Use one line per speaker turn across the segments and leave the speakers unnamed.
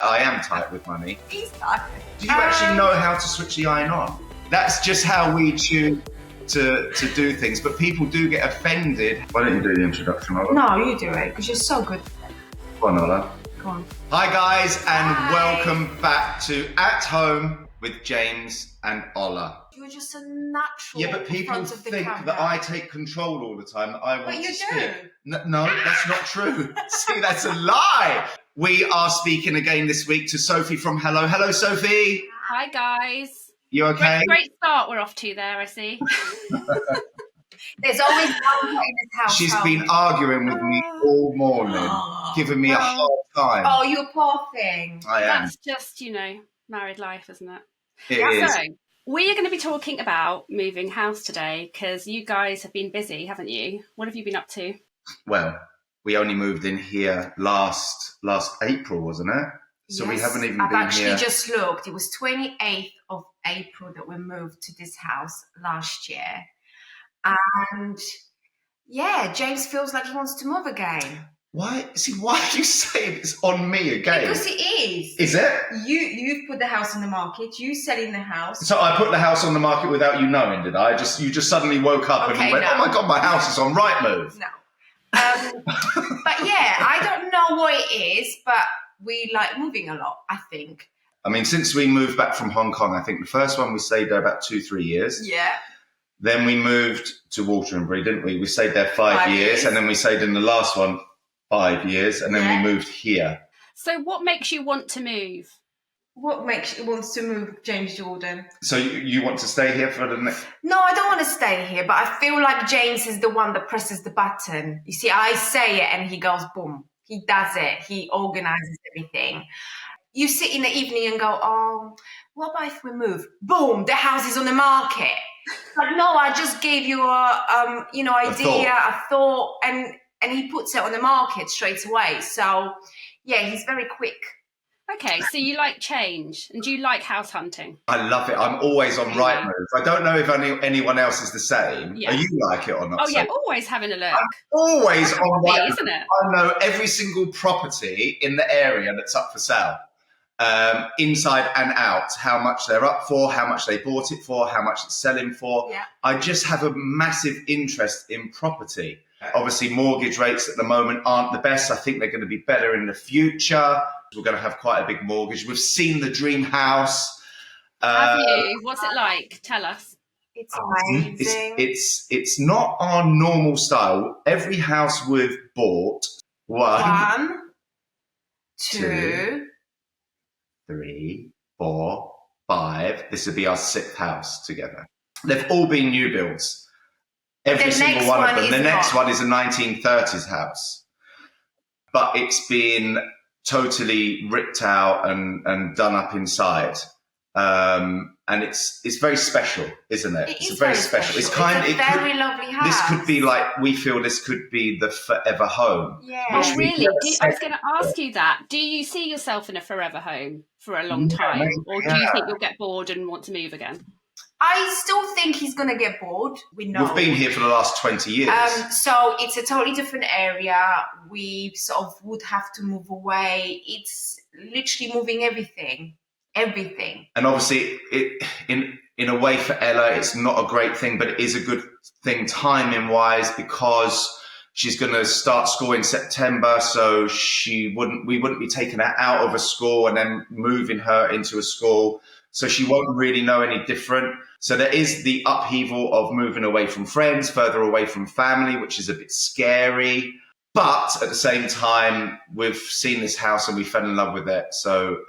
I am tight with money.
He's tight.
Do you actually know how to switch the iron on? That's just how we choose to do things, but people do get offended. Why don't you do the introduction, Ola?
No, you do it, because you're so good.
Go on, Ola.
Go on.
Hi guys, and welcome back to At Home with James and Ola.
You're just a natural.
Yeah, but people think that I take control all the time, that I want to speak.
But you
do. No, that's not true. See, that's a lie. We are speaking again this week to Sophie from Hello. Hello, Sophie.
Hi, guys.
You okay?
Great start we're off to there, I see.
There's always one in this house.
She's been arguing with me all morning, giving me a hard time.
Oh, you poor thing.
I am.
That's just, married life, isn't it?
It is.
So, we are going to be talking about moving house today because you guys have been busy, haven't you? What have you been up to?
Well, we only moved in here last April, wasn't it? So
yes,
we haven't even
I've
been
actually
here.
just looked. It was 28th of April that we moved to this house last year. And yeah, James feels like he wants to move again.
Why? See, why are you saying it's on me again?
Because it is.
Is it?
You've put the house on the market. You selling the house.
So I put the house on the market without you knowing, did I? You just suddenly woke up and you went,
no.
"Oh my God, my house is on Rightmove."
No. But yeah, I don't know what it is, but we like moving a lot, I think.
I mean, since we moved back from Hong Kong, I think the first one we stayed there about 2-3 years.
Yeah.
Then we moved to Waterbury, didn't we? We stayed there 5 years, and then we stayed in the last one 5 years, and then we moved here.
So what makes you want to move?
What makes you want to move, James Jordan?
So you want to stay here for the next...
No, I don't want to stay here, but I feel like James is the one that presses the button. You see, I say it and he goes, boom. He does it. He organises everything. You sit in the evening and go, oh, what about if we move? Boom, the house is on the market. Like, no, I just gave you a idea, a thought, and he puts it on the market straight away. So, yeah, he's very quick.
Okay, so you like change, and do you like house hunting?
I love it. I'm always on Rightmove. I don't know if anyone else is the same.
Yeah.
Are you like it or not?
Oh, yeah, always having a look.
I'm always on Rightmove.
Isn't it?
I know every single property in the area that's up for sale. Inside and out, how much they're up for, how much they bought it for, how much it's selling for.
Yeah.
I just have a massive interest in property. Obviously, mortgage rates at the moment aren't the best. I think they're going to be better in the future. We're going to have quite a big mortgage. We've seen the dream house.
Have you? What's it like? Tell us.
It's amazing.
It's not our normal style. Every house we've bought,
one, two,
3, 4, 5. This would be our 6th house together. They've all been new builds. Every single one of them. The next one is a 1930s house. But it's been totally ripped out and done up inside. And it's very special, isn't it?
It's
very special. It's a
very lovely house.
This could be we feel this could be the forever home.
Yeah.
Oh, really? I was going to ask you that. Do you see yourself in a forever home for a long time? Or do you think you'll get bored and want to move again?
I still think he's going to get bored. We've
been here for the last 20 years.
So it's a totally different area. We sort of would have to move away. It's literally moving everything.
And obviously, in a way for Ella, it's not a great thing, but it is a good thing timing-wise because she's going to start school in September, so we wouldn't be taking her out of a school and then moving her into a school, so she won't really know any different. So there is the upheaval of moving away from friends, further away from family, which is a bit scary. But at the same time, we've seen this house and we fell in love with it. So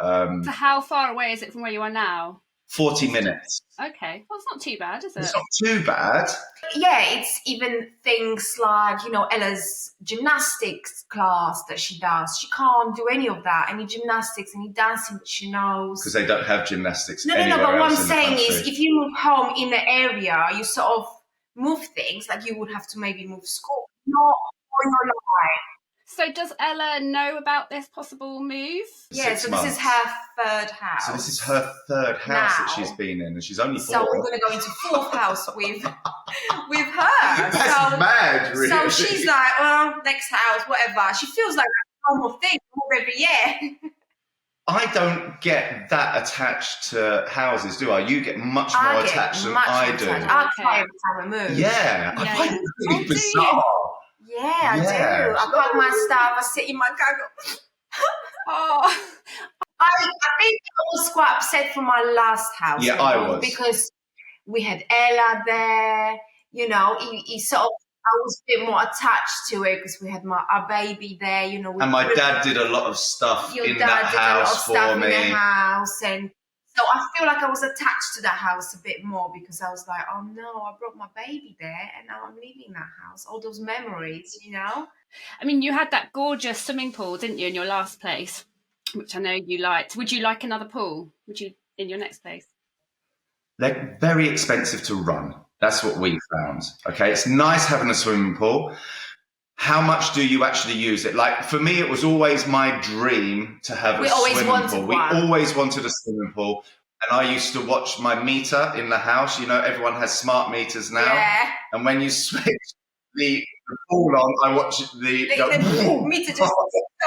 how far away is it from where you are now?
40 minutes.
Okay. Well, it's not too bad, is it?
It's not too bad.
Yeah, it's even things like, Ella's gymnastics class that she does. She can't do any of that, any gymnastics, any dancing that she knows.
Because they don't have gymnastics
No,
anywhere
but what
else
I'm
in the
saying
country.
is if you move home in the area, you sort of move things, like you would have to maybe move school. Not all your life.
So does Ella know about this possible move?
Yeah,
6
so
months.
this is her 3rd house.
So this is her 3rd house that
Now.
she's been in, and she's only 4.
So we're going to go into 4th house with her.
That's mad, really.
So she's like, well, next house, whatever. She feels like that's a normal thing, move every year.
I don't get that attached to houses, do I? You get much more attached than I do.
I cry every time I move.
Yeah, I find it really bizarre.
Yeah, I do. I pack my stuff, I sit in my car.
Oh.
I think I was quite upset for my last house.
Yeah, I was.
Because we had Ella there, you know, he sort of, I was a bit more attached to it because we had our baby there, you know.
And my dad did a lot of stuff in that house for me.
In the house, and so I feel like I was attached to that house a bit more because I was like, oh no, I brought my baby there and now I'm leaving that house. All those memories, you know.
I mean, you had that gorgeous swimming pool, didn't you, in your last place, which I know you liked. Would you like another pool? Would you in your next place?
They're very expensive to run. That's what we found. Okay, it's nice having a swimming pool. How much do you actually use it? Like for me, it was always my dream to have a swimming pool. We always wanted a swimming pool. And I used to watch my meter in the house. You know, everyone has smart meters now. Yeah. And when you switch the pool on, I watch the
meter just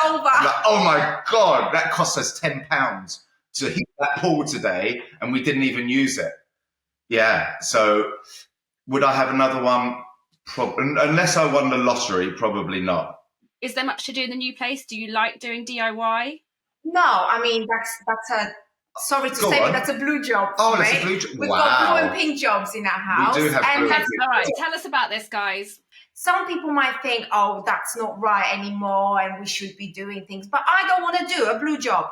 over.
Like, oh my God, that cost us £10 to heat that pool today. And we didn't even use it. Yeah. So would I have another one? Unless I won the lottery, probably not.
Is there much to do in the new place? Do you like doing DIY?
No, I mean that's a sorry to say, but that's a blue job.
Oh, that's a blue job.
We've got blue and pink jobs in our house.
We do have blue and pink.
All right, tell us about this, guys.
Some people might think, oh, that's not right anymore, and we should be doing things. But I don't want to do a blue job.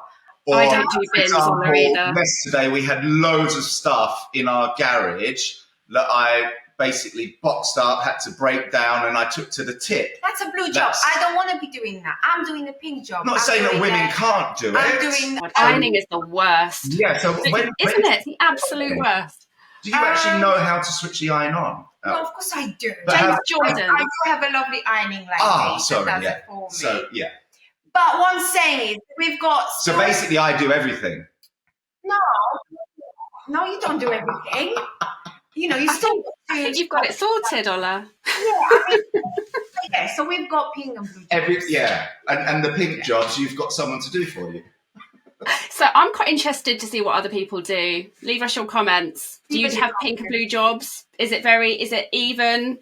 Or,
I don't do bins on there either.
Yesterday we had loads of stuff in our garage that I basically boxed up, had to break down, and I took to the tip.
That's a blue job. I don't want to be doing that. I'm doing a pink job.
Not saying that women can't do it.
Ironing is the worst.
Yeah, so
isn't it? It's the absolute worst.
Do you actually know how to switch the iron on?
Well, of course I do.
James Jordan.
I do have a lovely ironing lady.
Ah, sorry,
yeah. For me.
So, yeah.
But what I'm saying is, we've got...
So basically, I do everything.
No, you don't do everything. You know, I
think you've got it sorted, Ola.
Yeah, so we've got pink and blue jobs.
And the pink jobs, you've got someone to do for you.
So I'm quite interested to see what other people do. Leave us your comments. Do you have pink and blue jobs? Is it even?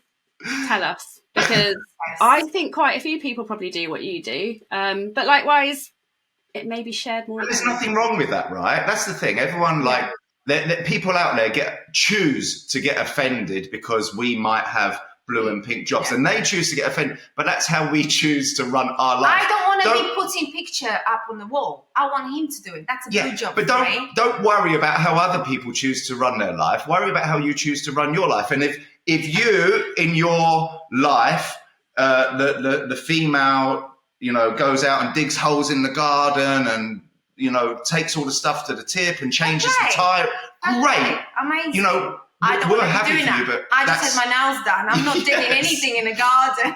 Tell us. Because I think quite a few people probably do what you do. But likewise, it may be shared more.
There's nothing wrong with that, right? That's the thing. Everyone people out there choose to get offended because we might have blue and pink jobs, and they choose to get offended. But that's how we choose to run our life.
I don't want to be putting picture up on the wall. I want him to do it. That's a blue job.
But don't worry about how other people choose to run their life. Worry about how you choose to run your life. And if you in your life, the female, you know, goes out and digs holes in the garden and, you know, takes all the stuff to the tip and changes the tire. Great.
Amazing.
You know,
I don't want to be doing that.
But
I just had my nails done. I'm not digging anything in the garden.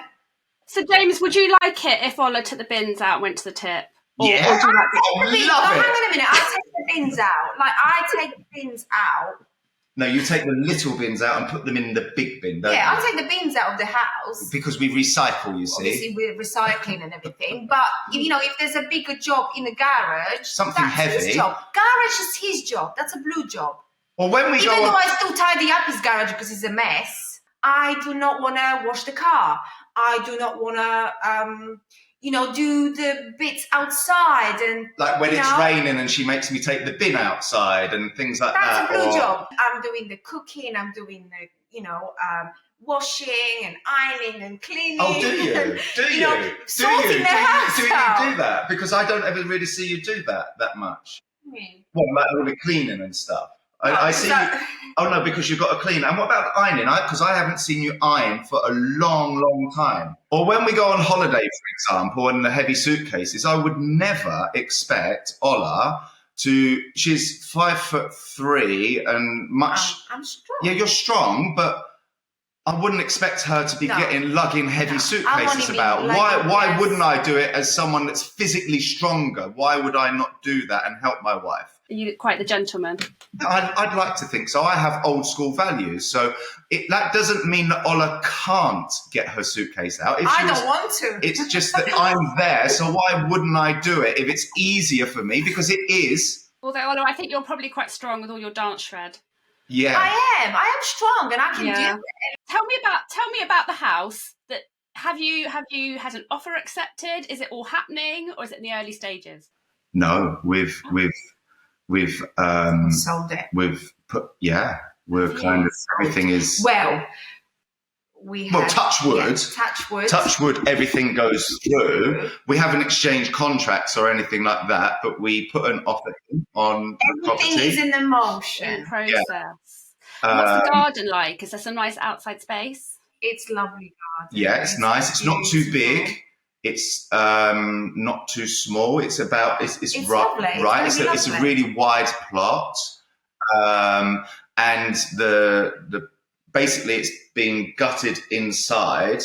So, James, would you like it if Ola took the bins out and went to the tip?
Or love it.
Hang on a minute. I take the bins out. Like, I take the bins out.
No, you take the little bins out and put them in the big bin, don't you?
I take the bins out of the house.
Because we recycle, you see.
Obviously, we're recycling and everything. But, you know, if there's a bigger job in the garage,
something
that's
heavy.
His job. Garage is his job. That's a blue job.
Well, when we
Even though I still tidy up his garage because it's a mess, I do not want to wash the car. I do not want to, you know, do the bits outside. And
like when it's raining and she makes me take the bin outside and things like that.
That's a blue job. I'm doing the cooking. I'm doing the, you know, washing and ironing and cleaning.
Oh, do you?
Sorting the house out.
Do you do that? Because I don't ever really see you do that much. What, like all the cleaning and stuff? I see you. Oh, no, because you've got to clean. And what about ironing? Because I haven't seen you iron for a long, long time. Or when we go on holiday, for example, and the heavy suitcases, I would never expect Ola to... She's 5'3" and much...
I'm strong.
Yeah, you're strong, but I wouldn't expect her to be lugging heavy suitcases about.
Lugging,
why wouldn't I do it as someone that's physically stronger? Why would I not do that and help my wife?
You're quite the gentleman.
I'd like to think so. I have old school values. So that doesn't mean that Ola can't get her suitcase out.
I don't want to.
It's just that I'm there. So why wouldn't I do it if it's easier for me? Because it is.
Although, Ola, I think you're probably quite strong with all your dance shred.
Yeah.
I am strong and I can do it.
Tell me about the house. That have you had an offer accepted? Is it all happening or is it in the early stages?
No, we've
sold it.
We're kind of everything is touch wood. Touch wood, everything goes through. We haven't exchanged contracts or anything like that, but we put an offer on the property.
Everything is in the motion.
In process. Yeah. What's the garden like? Is there some nice outside space?
It's lovely garden.
Yeah, it's nice. It's not too big. It's not too small. It's right. Lovely. It's a really wide plot, and the basically it's being gutted inside,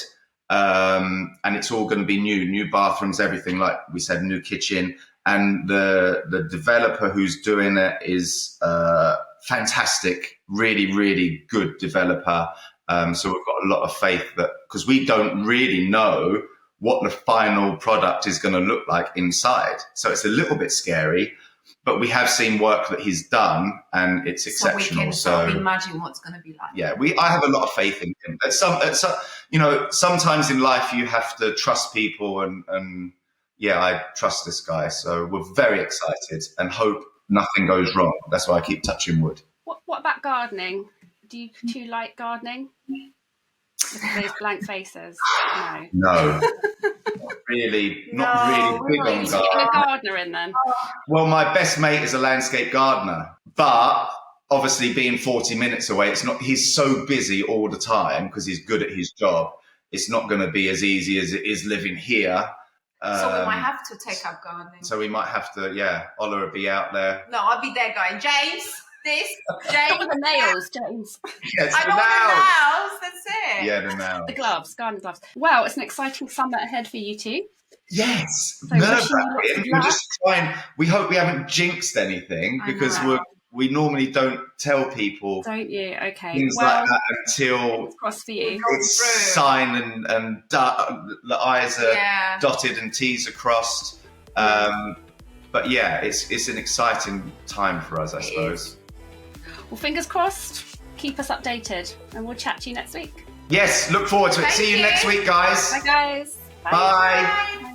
and it's all going to be new bathrooms, everything, like we said, new kitchen. And the developer who's doing it is fantastic, really, really good developer. So we've got a lot of faith that, because we don't really know what the final product is going to look like inside. So it's a little bit scary, but we have seen work that he's done and it's exceptional.
So we can imagine what's going to be like.
Yeah, I have a lot of faith in him. Sometimes in life you have to trust people and I trust this guy. So we're very excited and hope nothing goes wrong. That's why I keep touching wood.
What about gardening? Do you like gardening? Look at those blank faces.
No. Not really big on gardening.
You get a gardener in then?
Well, my best mate is a landscape gardener, but obviously being 40 minutes away, he's so busy all the time because he's good at his job. It's not going to be as easy as it is living here.
So we might have to take up gardening.
So we might have to, Ola will be out there.
No, I'll be there going, James, James.
The nails, James.
Yes,
I know the nails, that's it.
Yeah, the nails.
The gloves, garden gloves. Wow, it's an exciting summer ahead for you two.
Yes.
So
We're just trying. We hope we haven't jinxed anything because we normally don't tell people.
Don't you? Okay.
Things like that until
cross for you.
It's signed and the I's are dotted and T's are crossed. But it's an exciting time for us, I suppose.
Well, fingers crossed. Keep us updated, and we'll chat to you next week.
Yes, look forward to it. See you next week, guys.
Bye, guys.
Bye.